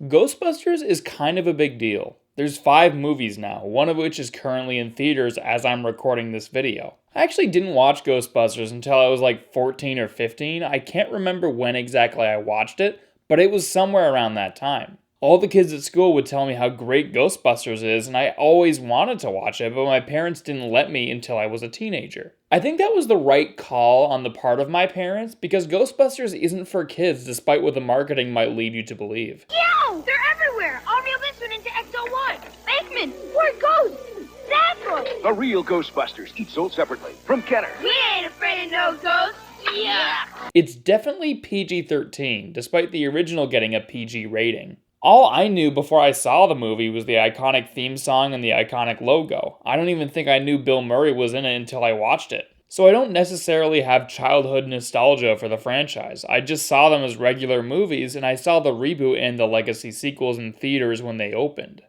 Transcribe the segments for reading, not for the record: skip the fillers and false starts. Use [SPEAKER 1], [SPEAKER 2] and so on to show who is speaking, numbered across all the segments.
[SPEAKER 1] Ghostbusters is kind of a big deal. There's 5 movies now, one of which is currently in theaters as I'm recording this video. I actually didn't watch Ghostbusters until I was like 14 or 15. I can't remember when exactly I watched it, but it was somewhere around that time. All the kids at school would tell me how great Ghostbusters is, and I always wanted to watch it, but my parents didn't let me until I was a teenager. I think that was the right call on the part of my parents, because Ghostbusters isn't for kids despite what the marketing might lead you to believe.
[SPEAKER 2] Yo! They're everywhere! I'll reel this one into XO1! Bakeman! Where ghosts? That's right!
[SPEAKER 3] The real Ghostbusters, each sold separately. From Kenner.
[SPEAKER 2] We ain't afraid of no ghosts! Yeah!
[SPEAKER 1] It's definitely PG-13, despite the original getting a PG rating. All I knew before I saw the movie was the iconic theme song and the iconic logo. I don't even think I knew Bill Murray was in it until I watched it. So I don't necessarily have childhood nostalgia for the franchise. I just saw them as regular movies, and I saw the reboot and the legacy sequels in theaters when they opened.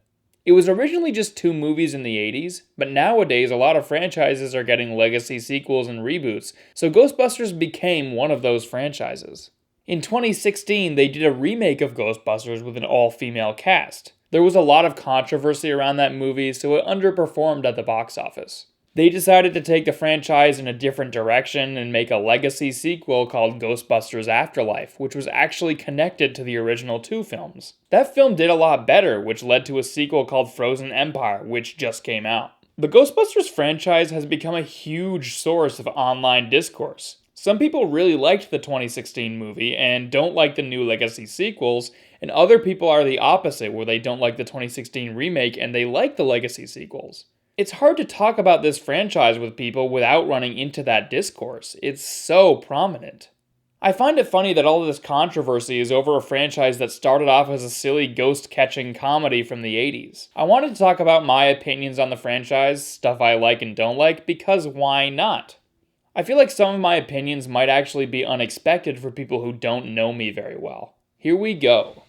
[SPEAKER 1] It was originally just 2 movies in the 80s, but nowadays a lot of franchises are getting legacy sequels and reboots, so Ghostbusters became one of those franchises. In 2016, they did a remake of Ghostbusters with an all-female cast. There was a lot of controversy around that movie, so it underperformed at the box office. They decided to take the franchise in a different direction and make a legacy sequel called Ghostbusters Afterlife, which was actually connected to the original 2 films. That film did a lot better, which led to a sequel called Frozen Empire, which just came out. The Ghostbusters franchise has become a huge source of online discourse. Some people really liked the 2016 movie and don't like the new legacy sequels, and other people are the opposite, where they don't like the 2016 remake and they like the legacy sequels. It's hard to talk about this franchise with people without running into that discourse. It's so prominent. I find it funny that all of this controversy is over a franchise that started off as a silly ghost-catching comedy from the 80s. I wanted to talk about my opinions on the franchise, stuff I like and don't like, because why not? I feel like some of my opinions might actually be unexpected for people who don't know me very well. Here we go.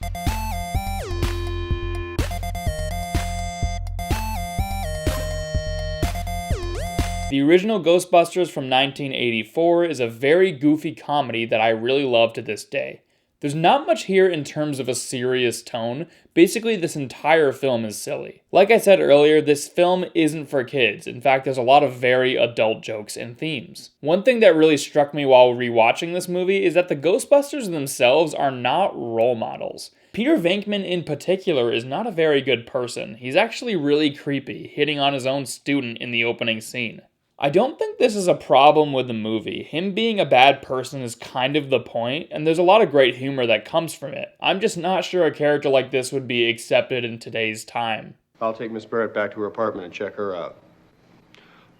[SPEAKER 1] The original Ghostbusters from 1984 is a very goofy comedy that I really love to this day. There's not much here in terms of a serious tone. Basically, this entire film is silly. Like I said earlier, this film isn't for kids. In fact, there's a lot of very adult jokes and themes. One thing that really struck me while rewatching this movie is that the Ghostbusters themselves are not role models. Peter Venkman in particular is not a very good person. He's actually really creepy, hitting on his own student in the opening scene. I don't think this is a problem with the movie. Him being a bad person is kind of the point, and there's a lot of great humor that comes from it. I'm just not sure a character like this would be accepted in today's time.
[SPEAKER 4] I'll take Miss Barrett back to her apartment and check her out.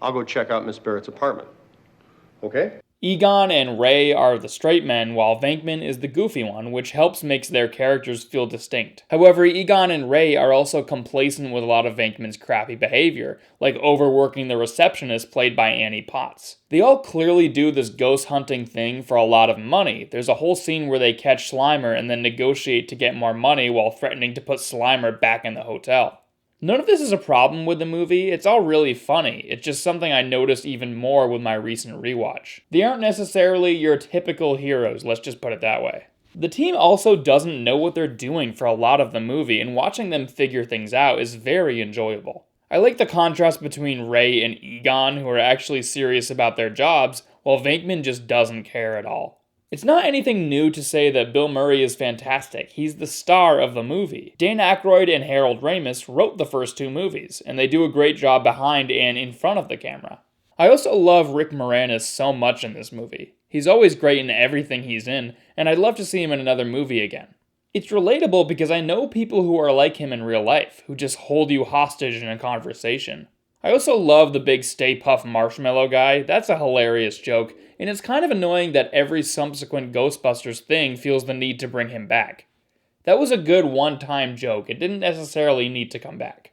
[SPEAKER 4] I'll go check out Miss Barrett's apartment. Okay?
[SPEAKER 1] Egon and Ray are the straight men, while Venkman is the goofy one, which helps make their characters feel distinct. However, Egon and Ray are also complacent with a lot of Venkman's crappy behavior, like overworking the receptionist played by Annie Potts. They all clearly do this ghost hunting thing for a lot of money. There's a whole scene where they catch Slimer and then negotiate to get more money while threatening to put Slimer back in the hotel. None of this is a problem with the movie, it's all really funny, it's just something I noticed even more with my recent rewatch. They aren't necessarily your typical heroes, let's just put it that way. The team also doesn't know what they're doing for a lot of the movie, and watching them figure things out is very enjoyable. I like the contrast between Ray and Egon, who are actually serious about their jobs, while Venkman just doesn't care at all. It's not anything new to say that Bill Murray is fantastic. He's the star of the movie. Dan Aykroyd and Harold Ramis wrote the first 2 movies, and they do a great job behind and in front of the camera. I also love Rick Moranis so much in this movie. He's always great in everything he's in, and I'd love to see him in another movie again. It's relatable because I know people who are like him in real life, who just hold you hostage in a conversation. I also love the big Stay Puft Marshmallow guy. That's a hilarious joke, and it's kind of annoying that every subsequent Ghostbusters thing feels the need to bring him back. That was a good one-time joke. It didn't necessarily need to come back.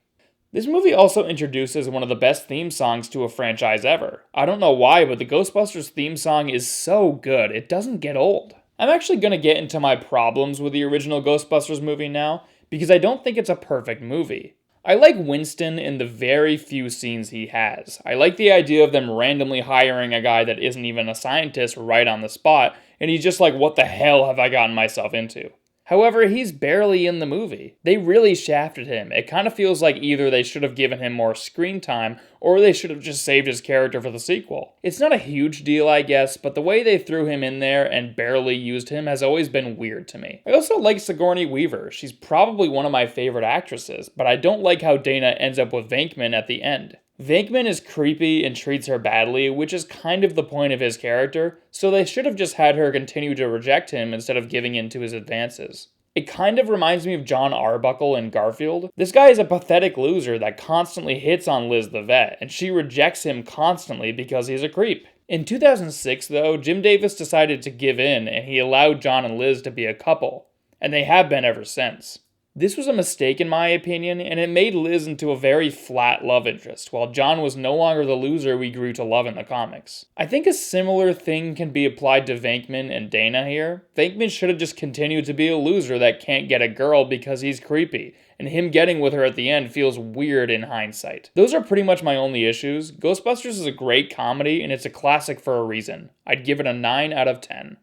[SPEAKER 1] This movie also introduces one of the best theme songs to a franchise ever. I don't know why, but the Ghostbusters theme song is so good. It doesn't get old. I'm actually going to get into my problems with the original Ghostbusters movie now, because I don't think it's a perfect movie. I like Winston in the very few scenes he has. I like the idea of them randomly hiring a guy that isn't even a scientist right on the spot, and he's just like, what the hell have I gotten myself into? However, he's barely in the movie. They really shafted him. It kind of feels like either they should have given him more screen time, or they should have just saved his character for the sequel. It's not a huge deal, I guess, but the way they threw him in there and barely used him has always been weird to me. I also like Sigourney Weaver. She's probably one of my favorite actresses, but I don't like how Dana ends up with Venkman at the end. Venkman is creepy and treats her badly, which is kind of the point of his character, so they should have just had her continue to reject him instead of giving in to his advances. It kind of reminds me of John Arbuckle in Garfield. This guy is a pathetic loser that constantly hits on Liz the vet, and she rejects him constantly because he's a creep. In 2006, though, Jim Davis decided to give in, and he allowed John and Liz to be a couple, and they have been ever since. This was a mistake in my opinion, and it made Liz into a very flat love interest, while John was no longer the loser we grew to love in the comics. I think a similar thing can be applied to Venkman and Dana here. Venkman should have just continued to be a loser that can't get a girl because he's creepy, and him getting with her at the end feels weird in hindsight. Those are pretty much my only issues. Ghostbusters is a great comedy, and it's a classic for a reason. I'd give it a 9 out of 10.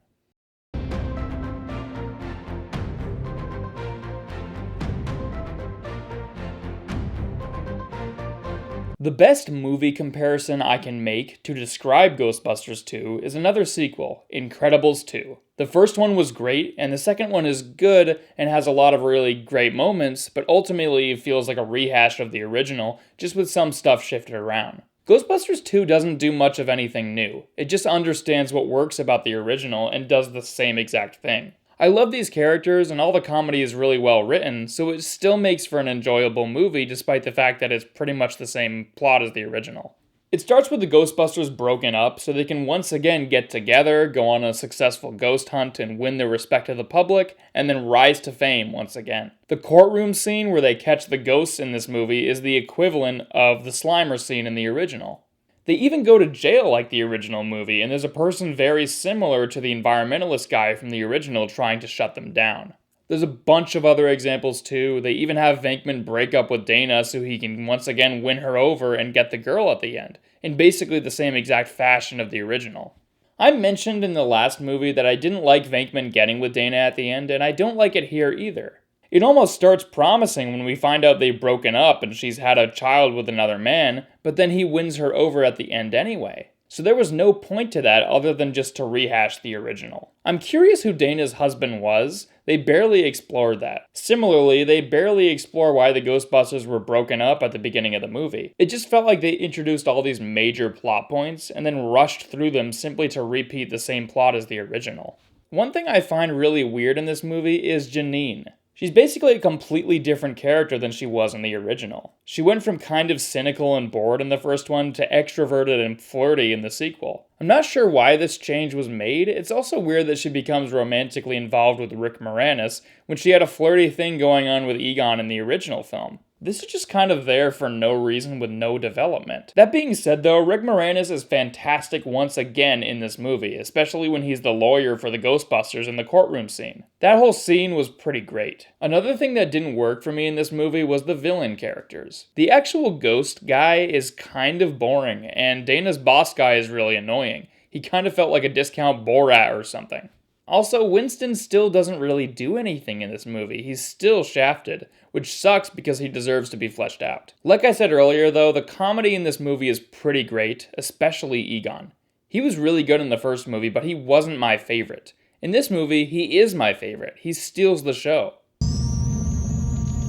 [SPEAKER 1] The best movie comparison I can make to describe Ghostbusters 2 is another sequel, Incredibles 2. The first one was great, and the second one is good and has a lot of really great moments, but ultimately it feels like a rehash of the original, just with some stuff shifted around. Ghostbusters 2 doesn't do much of anything new. It just understands what works about the original and does the same exact thing. I love these characters, and all the comedy is really well written, so it still makes for an enjoyable movie despite the fact that it's pretty much the same plot as the original. It starts with the Ghostbusters broken up so they can once again get together, go on a successful ghost hunt, and win the respect of the public, and then rise to fame once again. The courtroom scene where they catch the ghosts in this movie is the equivalent of the Slimer scene in the original. They even go to jail like the original movie, and there's a person very similar to the environmentalist guy from the original trying to shut them down. There's a bunch of other examples too. They even have Venkman break up with Dana so he can once again win her over and get the girl at the end, in basically the same exact fashion of the original. I mentioned in the last movie that I didn't like Venkman getting with Dana at the end, and I don't like it here either. It almost starts promising when we find out they've broken up and she's had a child with another man, but then he wins her over at the end anyway. So there was no point to that other than just to rehash the original. I'm curious who Dana's husband was. They barely explored that. Similarly, they barely explore why the Ghostbusters were broken up at the beginning of the movie. It just felt like they introduced all these major plot points and then rushed through them simply to repeat the same plot as the original. One thing I find really weird in this movie is Janine. She's basically a completely different character than she was in the original. She went from kind of cynical and bored in the first one to extroverted and flirty in the sequel. I'm not sure why this change was made. It's also weird that she becomes romantically involved with Rick Moranis when she had a flirty thing going on with Egon in the original film. This is just kind of there for no reason with no development. That being said though, Rick Moranis is fantastic once again in this movie, especially when he's the lawyer for the Ghostbusters in the courtroom scene. That whole scene was pretty great. Another thing that didn't work for me in this movie was the villain characters. The actual ghost guy is kind of boring, and Dana's boss guy is really annoying. He kind of felt like a discount Borat or something. Also, Winston still doesn't really do anything in this movie. He's still shafted, which sucks because he deserves to be fleshed out. Like I said earlier though, the comedy in this movie is pretty great, especially Egon. He was really good in the first movie, but he wasn't my favorite. In this movie, he is my favorite. He steals the show.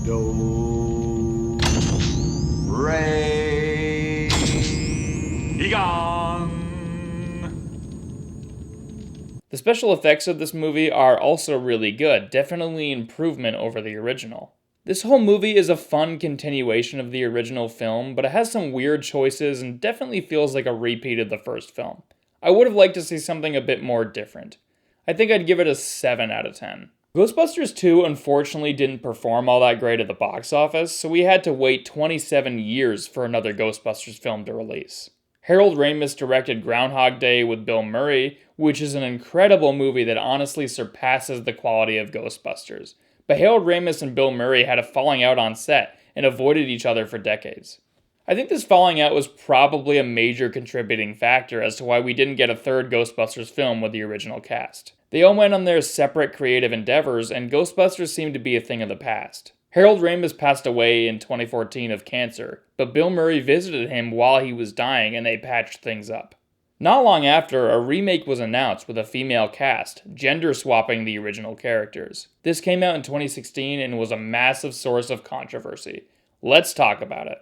[SPEAKER 5] Do, re, Egon.
[SPEAKER 1] The special effects of this movie are also really good, definitely an improvement over the original. This whole movie is a fun continuation of the original film, but it has some weird choices and definitely feels like a repeat of the first film. I would have liked to see something a bit more different. I think I'd give it a 7 out of 10. Ghostbusters 2 unfortunately didn't perform all that great at the box office, so we had to wait 27 years for another Ghostbusters film to release. Harold Ramis directed Groundhog Day with Bill Murray, which is an incredible movie that honestly surpasses the quality of Ghostbusters. But Harold Ramis and Bill Murray had a falling out on set and avoided each other for decades. I think this falling out was probably a major contributing factor as to why we didn't get a third Ghostbusters film with the original cast. They all went on their separate creative endeavors, and Ghostbusters seemed to be a thing of the past. Harold Ramis passed away in 2014 of cancer, but Bill Murray visited him while he was dying and they patched things up. Not long after, a remake was announced with a female cast, gender swapping the original characters. This came out in 2016 and was a massive source of controversy. Let's talk about it.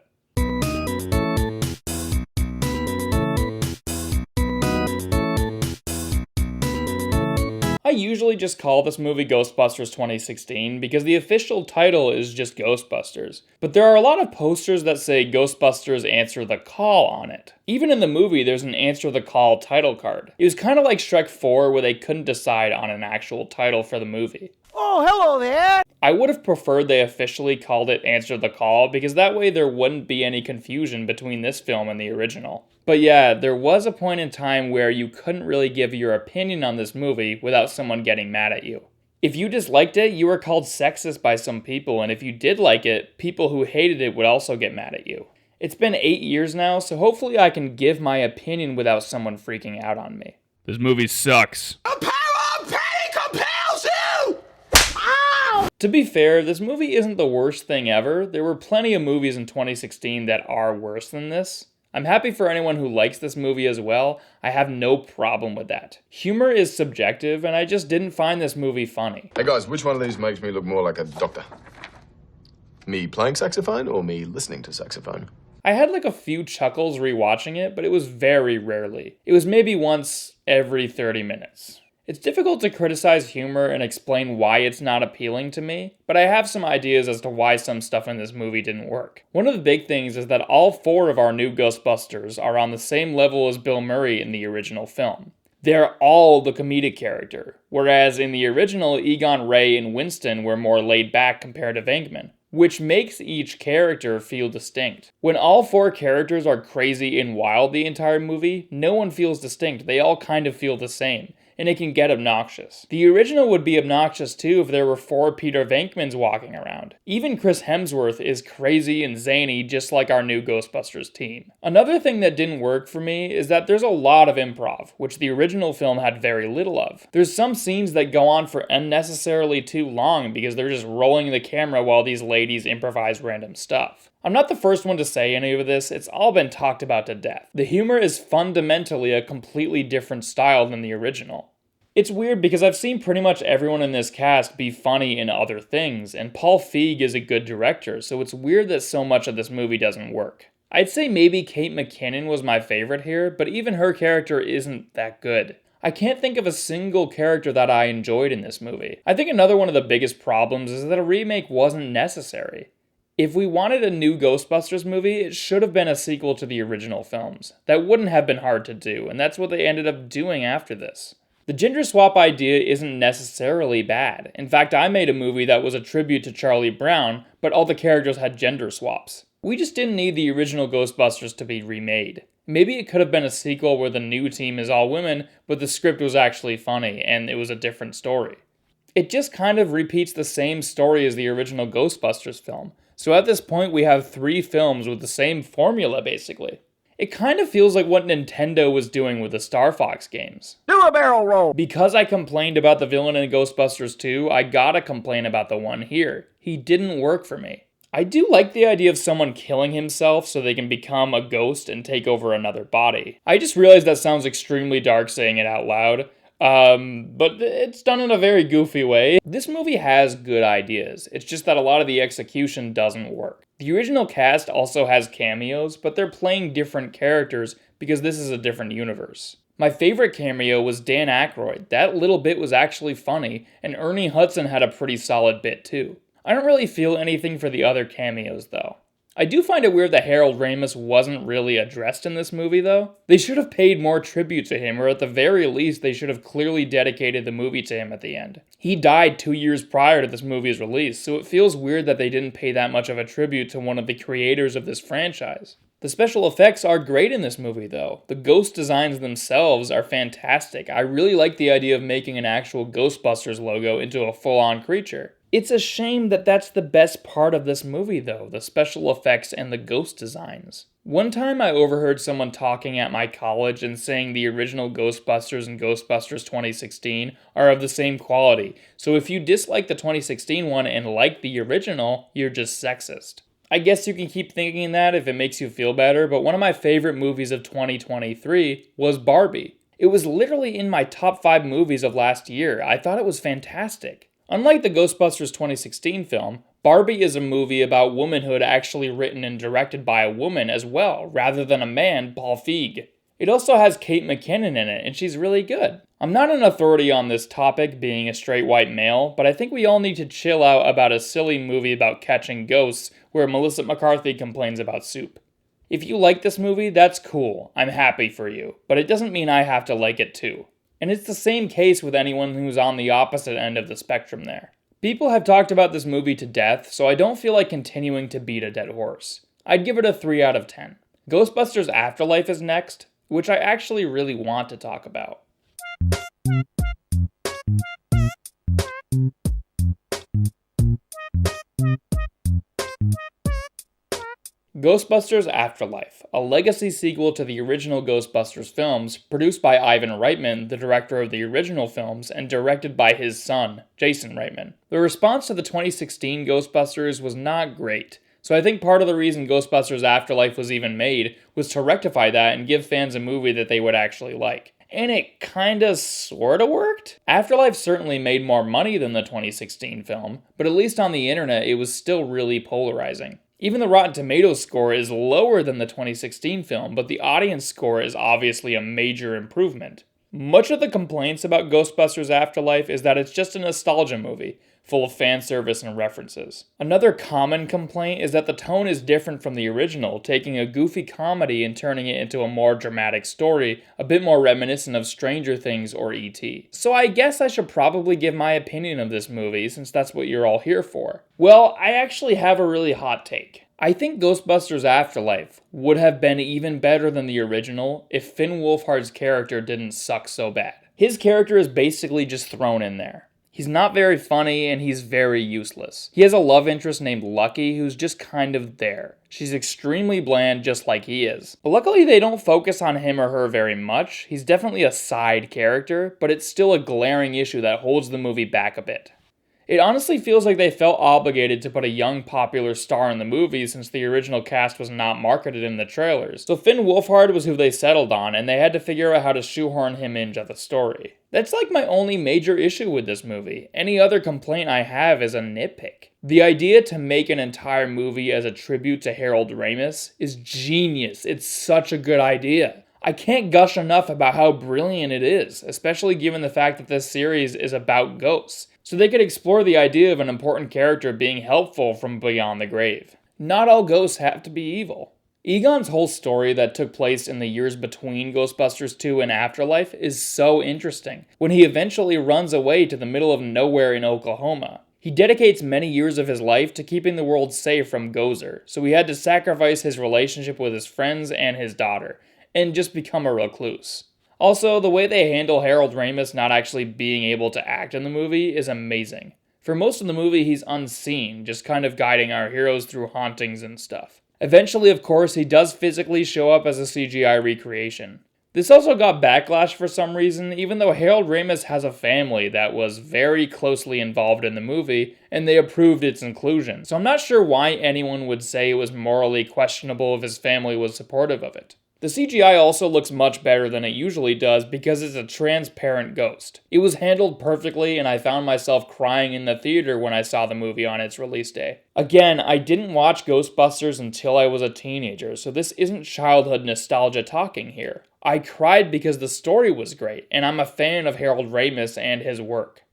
[SPEAKER 1] I usually just call this movie Ghostbusters 2016 because the official title is just Ghostbusters, but there are a lot of posters that say Ghostbusters Answer the Call on it. Even in the movie, there's an Answer the Call title card. It was kind of like Shrek 4 where they couldn't decide on an actual title for the movie.
[SPEAKER 5] Oh, hello there!
[SPEAKER 1] I would have preferred they officially called it Answer the Call because that way there wouldn't be any confusion between this film and the original. But yeah, there was a point in time where you couldn't really give your opinion on this movie without someone getting mad at you. If you disliked it, you were called sexist by some people, and if you did like it, people who hated it would also get mad at you. It's been 8 years now, so hopefully I can give my opinion without someone freaking out on me.
[SPEAKER 6] This movie sucks.
[SPEAKER 5] A power of pain compels you!
[SPEAKER 1] To be fair, this movie isn't the worst thing ever. There were plenty of movies in 2016 that are worse than this. I'm happy for anyone who likes this movie as well. I have no problem with that. Humor is subjective, and I just didn't find this movie funny.
[SPEAKER 7] Hey guys, which one of these makes me look more like a doctor? Me playing saxophone or me listening to saxophone?
[SPEAKER 1] I had like a few chuckles rewatching it, but it was very rarely. It was maybe once every 30 minutes. It's difficult to criticize humor and explain why it's not appealing to me, but I have some ideas as to why some stuff in this movie didn't work. One of the big things is that all 4 of our new Ghostbusters are on the same level as Bill Murray in the original film. They're all the comedic character, whereas in the original, Egon, Ray, and Winston were more laid back compared to Venkman, which makes each character feel distinct. When all 4 characters are crazy and wild the entire movie, no one feels distinct, they all kind of feel the same. And it can get obnoxious. The original would be obnoxious too if there were 4 Peter Venkmans walking around. Even Chris Hemsworth is crazy and zany just like our new Ghostbusters team. Another thing that didn't work for me is that there's a lot of improv, which the original film had very little of. There's some scenes that go on for unnecessarily too long because they're just rolling the camera while these ladies improvise random stuff. I'm not the first one to say any of this, it's all been talked about to death. The humor is fundamentally a completely different style than the original. It's weird because I've seen pretty much everyone in this cast be funny in other things, and Paul Feig is a good director, so it's weird that so much of this movie doesn't work. I'd say maybe Kate McKinnon was my favorite here, but even her character isn't that good. I can't think of a single character that I enjoyed in this movie. I think another one of the biggest problems is that a remake wasn't necessary. If we wanted a new Ghostbusters movie, it should have been a sequel to the original films. That wouldn't have been hard to do, and that's what they ended up doing after this. The gender swap idea isn't necessarily bad. In fact, I made a movie that was a tribute to Charlie Brown, but all the characters had gender swaps. We just didn't need the original Ghostbusters to be remade. Maybe it could have been a sequel where the new team is all women, but the script was actually funny, and it was a different story. It just kind of repeats the same story as the original Ghostbusters film. So at this point, we have 3 films with the same formula, basically. It kind of feels like what Nintendo was doing with the Star Fox games.
[SPEAKER 5] Do a barrel roll!
[SPEAKER 1] Because I complained about the villain in Ghostbusters 2, I gotta complain about the one here. He didn't work for me. I do like the idea of someone killing himself so they can become a ghost and take over another body. I just realized that sounds extremely dark saying it out loud. But it's done in a very goofy way. This movie has good ideas, it's just that a lot of the execution doesn't work. The original cast also has cameos, but they're playing different characters because this is a different universe. My favorite cameo was Dan Aykroyd. That little bit was actually funny, and Ernie Hudson had a pretty solid bit too. I don't really feel anything for the other cameos though. I do find it weird that Harold Ramis wasn't really addressed in this movie, though. They should have paid more tribute to him, or at the very least, they should have clearly dedicated the movie to him at the end. He died 2 years prior to this movie's release, so it feels weird that they didn't pay that much of a tribute to one of the creators of this franchise. The special effects are great in this movie, though. The ghost designs themselves are fantastic. I really like the idea of making an actual Ghostbusters logo into a full-on creature. It's a shame that that's the best part of this movie, though, the special effects and the ghost designs. One time I overheard someone talking at my college and saying the original Ghostbusters and Ghostbusters 2016 are of the same quality, so if you dislike the 2016 one and like the original, you're just sexist. I guess you can keep thinking that if it makes you feel better, but one of my favorite movies of 2023 was Barbie. It was literally in my top 5 movies of last year. I thought it was fantastic. Unlike the Ghostbusters 2016 film, Barbie is a movie about womanhood actually written and directed by a woman as well, rather than a man, Paul Feig. It also has Kate McKinnon in it, and she's really good. I'm not an authority on this topic, being a straight white male, but I think we all need to chill out about a silly movie about catching ghosts where Melissa McCarthy complains about soup. If you like this movie, that's cool. I'm happy for you, but it doesn't mean I have to like it too. And it's the same case with anyone who's on the opposite end of the spectrum there. People have talked about this movie to death, so I don't feel like continuing to beat a dead horse. I'd give it a 3 out of 10. Ghostbusters Afterlife is next, which I actually really want to talk about. Ghostbusters Afterlife, a legacy sequel to the original Ghostbusters films, produced by Ivan Reitman, the director of the original films, and directed by his son, Jason Reitman. The response to the 2016 Ghostbusters was not great, so I think part of the reason Ghostbusters Afterlife was even made was to rectify that and give fans a movie that they would actually like. And it kinda sorta worked? Afterlife certainly made more money than the 2016 film, but at least on the internet it was still really polarizing. Even the Rotten Tomatoes score is lower than the 2016 film, but the audience score is obviously a major improvement. Much of the complaints about Ghostbusters Afterlife is that it's just a nostalgia movie, full of fan service and references. Another common complaint is that the tone is different from the original, taking a goofy comedy and turning it into a more dramatic story, a bit more reminiscent of Stranger Things or E.T. So I guess I should probably give my opinion of this movie, since that's what you're all here for. Well, I actually have a really hot take. I think Ghostbusters Afterlife would have been even better than the original if Finn Wolfhard's character didn't suck so bad. His character is basically just thrown in there. He's not very funny, and he's very useless. He has a love interest named Lucky, who's just kind of there. She's extremely bland, just like he is. But luckily, they don't focus on him or her very much. He's definitely a side character, but it's still a glaring issue that holds the movie back a bit. It honestly feels like they felt obligated to put a young, popular star in the movie since the original cast was not marketed in the trailers. So Finn Wolfhard was who they settled on, and they had to figure out how to shoehorn him into the story. That's like my only major issue with this movie. Any other complaint I have is a nitpick. The idea to make an entire movie as a tribute to Harold Ramis is genius. It's such a good idea. I can't gush enough about how brilliant it is, especially given the fact that this series is about ghosts. So they could explore the idea of an important character being helpful from beyond the grave. Not all ghosts have to be evil. Egon's whole story that took place in the years between Ghostbusters 2 and Afterlife is so interesting, when he eventually runs away to the middle of nowhere in Oklahoma. He dedicates many years of his life to keeping the world safe from Gozer, so he had to sacrifice his relationship with his friends and his daughter, and just become a recluse. Also, the way they handle Harold Ramis not actually being able to act in the movie is amazing. For most of the movie, he's unseen, just kind of guiding our heroes through hauntings and stuff. Eventually, of course, he does physically show up as a CGI recreation. This also got backlash for some reason, even though Harold Ramis has a family that was very closely involved in the movie, and they approved its inclusion. So I'm not sure why anyone would say it was morally questionable if his family was supportive of it. The CGI also looks much better than it usually does because it's a transparent ghost. It was handled perfectly, and I found myself crying in the theater when I saw the movie on its release day. Again, I didn't watch Ghostbusters until I was a teenager, so this isn't childhood nostalgia talking here. I cried because the story was great, and I'm a fan of Harold Ramis and his work.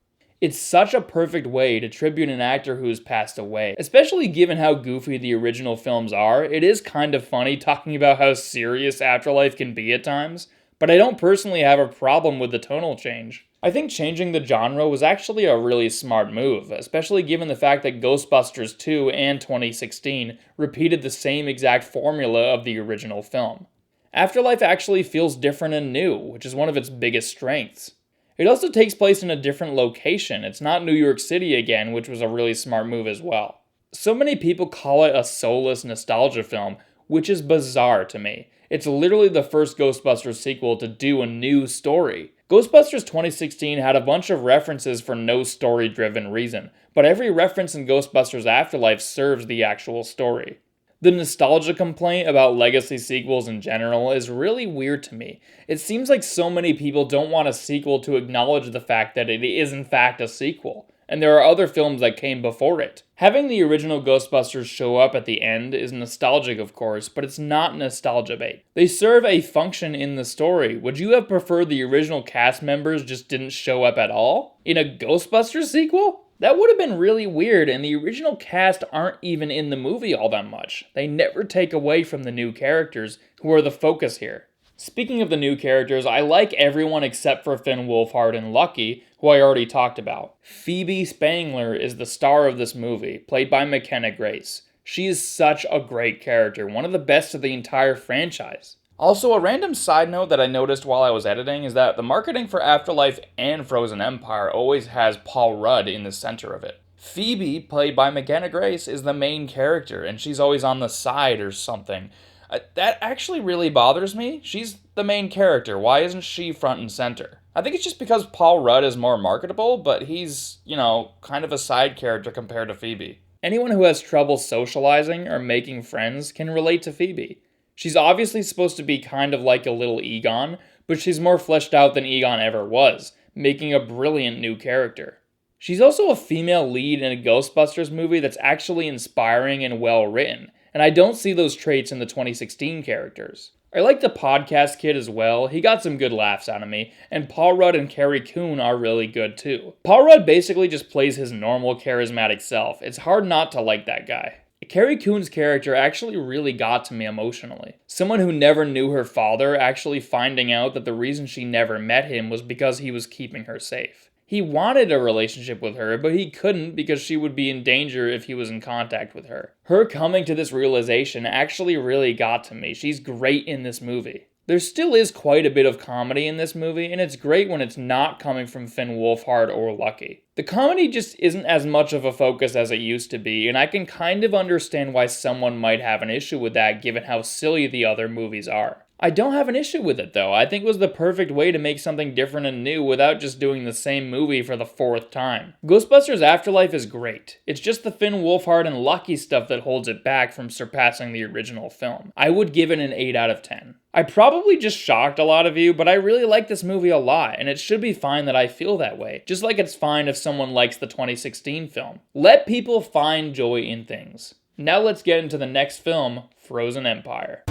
[SPEAKER 1] It's such a perfect way to tribute an actor who's passed away, especially given how goofy the original films are. It is kind of funny talking about how serious Afterlife can be at times, but I don't personally have a problem with the tonal change. I think changing the genre was actually a really smart move, especially given the fact that Ghostbusters 2 and 2016 repeated the same exact formula of the original film. Afterlife actually feels different and new, which is one of its biggest strengths. It also takes place in a different location. It's not New York City again, which was a really smart move as well. So many people call it a soulless nostalgia film, which is bizarre to me. It's literally the first Ghostbusters sequel to do a new story. Ghostbusters 2016 had a bunch of references for no story-driven reason, but every reference in Ghostbusters Afterlife serves the actual story. The nostalgia complaint about legacy sequels in general is really weird to me. It seems like so many people don't want a sequel to acknowledge the fact that it is in fact a sequel, and there are other films that came before it. Having the original Ghostbusters show up at the end is nostalgic, of course, but it's not nostalgia bait. They serve a function in the story. Would you have preferred the original cast members just didn't show up at all in a Ghostbusters sequel? That would have been really weird, and the original cast aren't even in the movie all that much. They never take away from the new characters, who are the focus here. Speaking of the new characters, I like everyone except for Finn Wolfhard and Lucky, who I already talked about. Phoebe Spangler is the star of this movie, played by McKenna Grace. She is such a great character, one of the best of the entire franchise. Also, a random side note that I noticed while I was editing is that the marketing for Afterlife and Frozen Empire always has Paul Rudd in the center of it. Phoebe, played by McKenna Grace, is the main character, and she's always on the side or something. That actually really bothers me. She's the main character. Why isn't she front and center? I think it's just because Paul Rudd is more marketable, but he's, kind of a side character compared to Phoebe. Anyone who has trouble socializing or making friends can relate to Phoebe. She's obviously supposed to be kind of like a little Egon, but she's more fleshed out than Egon ever was, making a brilliant new character. She's also a female lead in a Ghostbusters movie that's actually inspiring and well written, and I don't see those traits in the 2016 characters. I like the podcast kid as well. He got some good laughs out of me, and Paul Rudd and Carrie Coon are really good too. Paul Rudd basically just plays his normal charismatic self. It's hard not to like that guy. Carrie Coon's character actually really got to me emotionally. Someone who never knew her father actually finding out that the reason she never met him was because he was keeping her safe. He wanted a relationship with her, but he couldn't because she would be in danger if he was in contact with her. Her coming to this realization actually really got to me. She's great in this movie. There still is quite a bit of comedy in this movie, and it's great when it's not coming from Finn Wolfhard or Lucky. The comedy just isn't as much of a focus as it used to be, and I can kind of understand why someone might have an issue with that given how silly the other movies are. I don't have an issue with it though. I think it was the perfect way to make something different and new without just doing the same movie for the 4th time. Ghostbusters Afterlife is great. It's just the Finn Wolfhard and Lucky stuff that holds it back from surpassing the original film. I would give it an 8 out of 10. I probably just shocked a lot of you, but I really like this movie a lot, and it should be fine that I feel that way. Just like it's fine if someone likes the 2016 film. Let people find joy in things. Now let's get into the next film, Frozen Empire.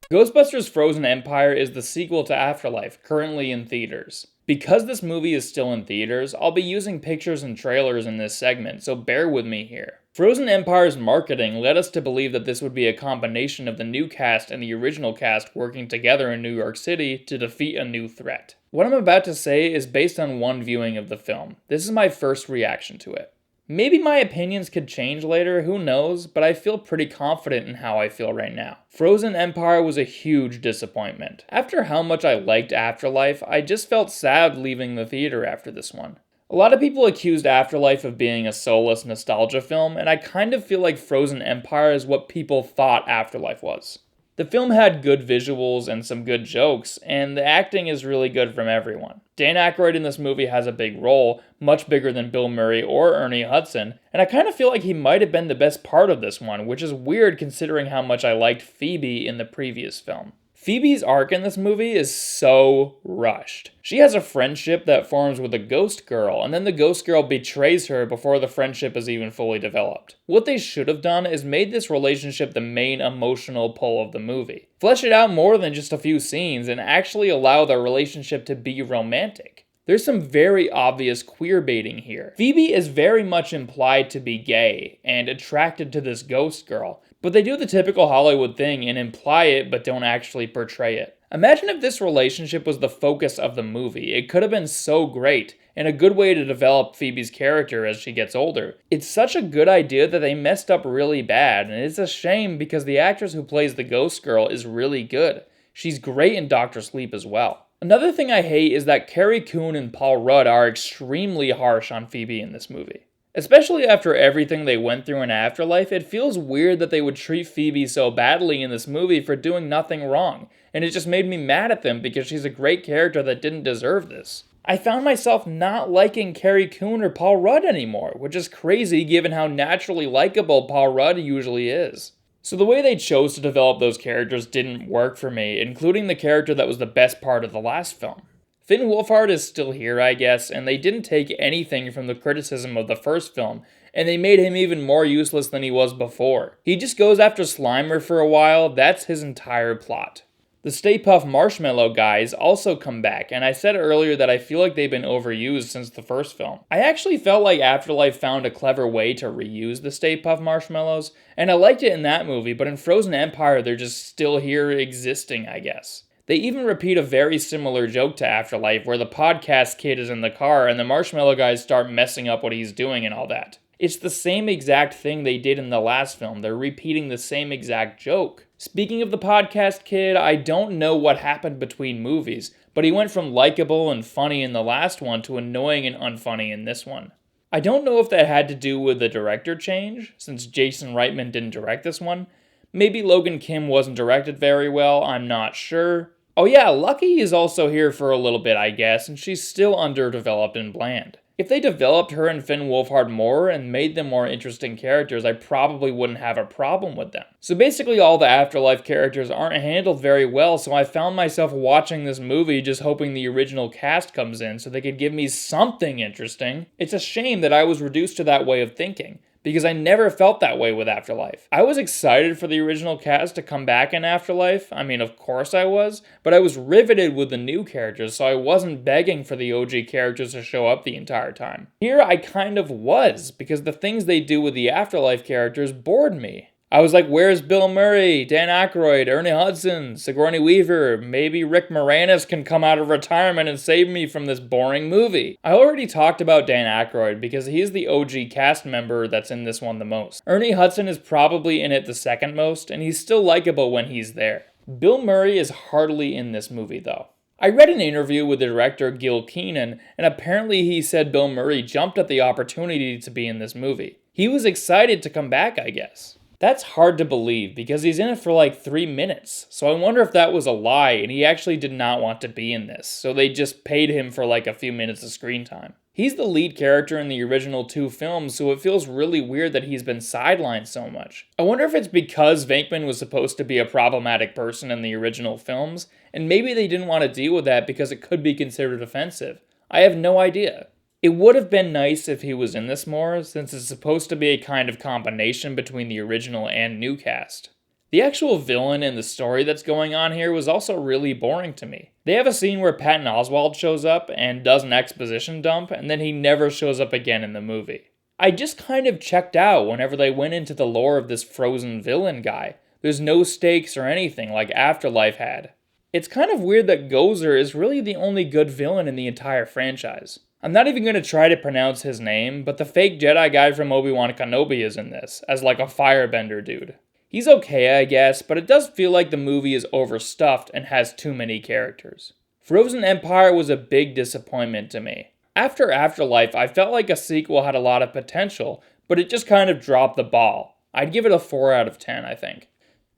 [SPEAKER 1] Ghostbusters Frozen Empire is the sequel to Afterlife, currently in theaters. Because this movie is still in theaters, I'll be using pictures and trailers in this segment, so bear with me here. Frozen Empire's marketing led us to believe that this would be a combination of the new cast and the original cast working together in New York City to defeat a new threat. What I'm about to say is based on one viewing of the film. This is my first reaction to it. Maybe my opinions could change later, who knows, but I feel pretty confident in how I feel right now. Frozen Empire was a huge disappointment. After how much I liked Afterlife, I just felt sad leaving the theater after this one. A lot of people accused Afterlife of being a soulless nostalgia film, and I kind of feel like Frozen Empire is what people thought Afterlife was. The film had good visuals and some good jokes, and the acting is really good from everyone. Dan Aykroyd in this movie has a big role, much bigger than Bill Murray or Ernie Hudson, and I kind of feel like he might have been the best part of this one, which is weird considering how much I liked Phoebe in the previous film. Phoebe's arc in this movie is so rushed. She has a friendship that forms with a ghost girl, and then the ghost girl betrays her before the friendship is even fully developed. What they should have done is made this relationship the main emotional pull of the movie. Flesh it out more than just a few scenes, and actually allow their relationship to be romantic. There's some very obvious queer baiting here. Phoebe is very much implied to be gay and attracted to this ghost girl, but they do the typical Hollywood thing and imply it but don't actually portray it. Imagine if this relationship was the focus of the movie. It could have been so great, and a good way to develop Phoebe's character as she gets older. It's such a good idea that they messed up really bad, and it's a shame because the actress who plays the ghost girl is really good. She's great in Dr. Sleep as well. Another thing I hate is that Carrie Coon and Paul Rudd are extremely harsh on Phoebe in this movie. Especially after everything they went through in Afterlife, it feels weird that they would treat Phoebe so badly in this movie for doing nothing wrong, and it just made me mad at them because she's a great character that didn't deserve this. I found myself not liking Carrie Coon or Paul Rudd anymore, which is crazy given how naturally likable Paul Rudd usually is. So the way they chose to develop those characters didn't work for me, including the character that was the best part of the last film. Finn Wolfhard is still here, I guess, and they didn't take anything from the criticism of the first film, and they made him even more useless than he was before. He just goes after Slimer for a while, that's his entire plot. The Stay Puft Marshmallow guys also come back, and I said earlier that I feel like they've been overused since the first film. I actually felt like Afterlife found a clever way to reuse the Stay Puft Marshmallows, and I liked it in that movie, but in Frozen Empire they're just still here existing, I guess. They even repeat a very similar joke to Afterlife where the podcast kid is in the car and the marshmallow guys start messing up what he's doing and all that. It's the same exact thing they did in the last film. They're repeating the same exact joke. Speaking of the podcast kid, I don't know what happened between movies, but he went from likable and funny in the last one to annoying and unfunny in this one. I don't know if that had to do with the director change, since Jason Reitman didn't direct this one. Maybe Logan Kim wasn't directed very well, I'm not sure. Oh yeah, Lucky is also here for a little bit, I guess, and she's still underdeveloped and bland. If they developed her and Finn Wolfhard more and made them more interesting characters, I probably wouldn't have a problem with them. So basically all the Afterlife characters aren't handled very well, so I found myself watching this movie just hoping the original cast comes in so they could give me something interesting. It's a shame that I was reduced to that way of thinking, because I never felt that way with Afterlife. I was excited for the original cast to come back in Afterlife. I mean, of course I was, but I was riveted with the new characters, so I wasn't begging for the OG characters to show up the entire time. Here I kind of was, because the things they do with the Afterlife characters bored me. I was like, where's Bill Murray, Dan Aykroyd, Ernie Hudson, Sigourney Weaver, maybe Rick Moranis can come out of retirement and save me from this boring movie. I already talked about Dan Aykroyd because he's the OG cast member that's in this one the most. Ernie Hudson is probably in it the second most, and he's still likable when he's there. Bill Murray is hardly in this movie though. I read an interview with the director Gil Keenan, and apparently he said Bill Murray jumped at the opportunity to be in this movie. He was excited to come back, I guess. That's hard to believe because he's in it for like 3 minutes, so I wonder if that was a lie and he actually did not want to be in this, so they just paid him for like a few minutes of screen time. He's the lead character in the original 2 films, so it feels really weird that he's been sidelined so much. I wonder if it's because Venkman was supposed to be a problematic person in the original films, and maybe they didn't want to deal with that because it could be considered offensive. I have no idea. It would have been nice if he was in this more, since it's supposed to be a kind of combination between the original and new cast. The actual villain and the story that's going on here was also really boring to me. They have a scene where Patton Oswalt shows up and does an exposition dump, and then he never shows up again in the movie. I just kind of checked out whenever they went into the lore of this frozen villain guy. There's no stakes or anything like Afterlife had. It's kind of weird that Gozer is really the only good villain in the entire franchise. I'm not even going to try to pronounce his name, but the fake Jedi guy from Obi-Wan Kenobi is in this, as like a firebender dude. He's okay, I guess, but it does feel like the movie is overstuffed and has too many characters. Frozen Empire was a big disappointment to me. After Afterlife, I felt like a sequel had a lot of potential, but it just kind of dropped the ball. I'd give it a 4 out of 10, I think.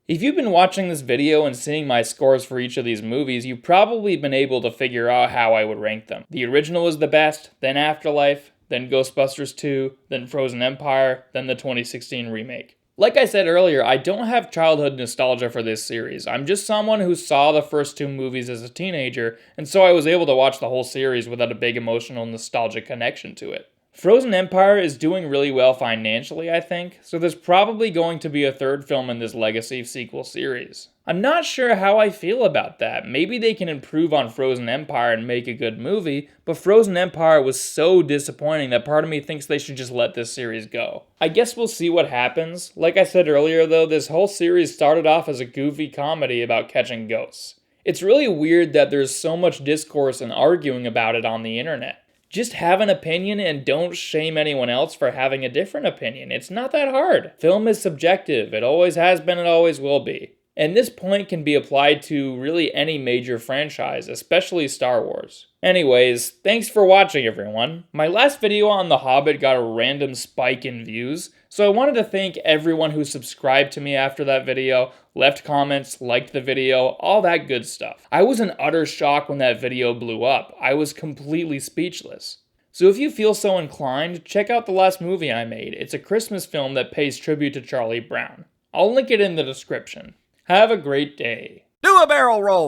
[SPEAKER 1] If you've been watching this video and seeing my scores for each of these movies, you've probably been able to figure out how I would rank them. The original is the best, then Afterlife, then Ghostbusters 2, then Frozen Empire, then the 2016 remake. Like I said earlier, I don't have childhood nostalgia for this series. I'm just someone who saw the first 2 movies as a teenager, and so I was able to watch the whole series without a big emotional nostalgic connection to it. Frozen Empire is doing really well financially, I think, so there's probably going to be a 3rd film in this Legacy sequel series. I'm not sure how I feel about that. Maybe they can improve on Frozen Empire and make a good movie, but Frozen Empire was so disappointing that part of me thinks they should just let this series go. I guess we'll see what happens. Like I said earlier though, this whole series started off as a goofy comedy about catching ghosts. It's really weird that there's so much discourse and arguing about it on the internet. Just have an opinion and don't shame anyone else for having a different opinion. It's not that hard. Film is subjective. It always has been, it always will be. And this point can be applied to really any major franchise, especially Star Wars. Anyways, thanks for watching everyone. My last video on The Hobbit got a random spike in views, so I wanted to thank everyone who subscribed to me after that video, left comments, liked the video, all that good stuff. I was in utter shock when that video blew up. I was completely speechless. So if you feel so inclined, check out the last movie I made. It's a Christmas film that pays tribute to Charlie Brown. I'll link it in the description. Have a great day.
[SPEAKER 5] Do a barrel roll.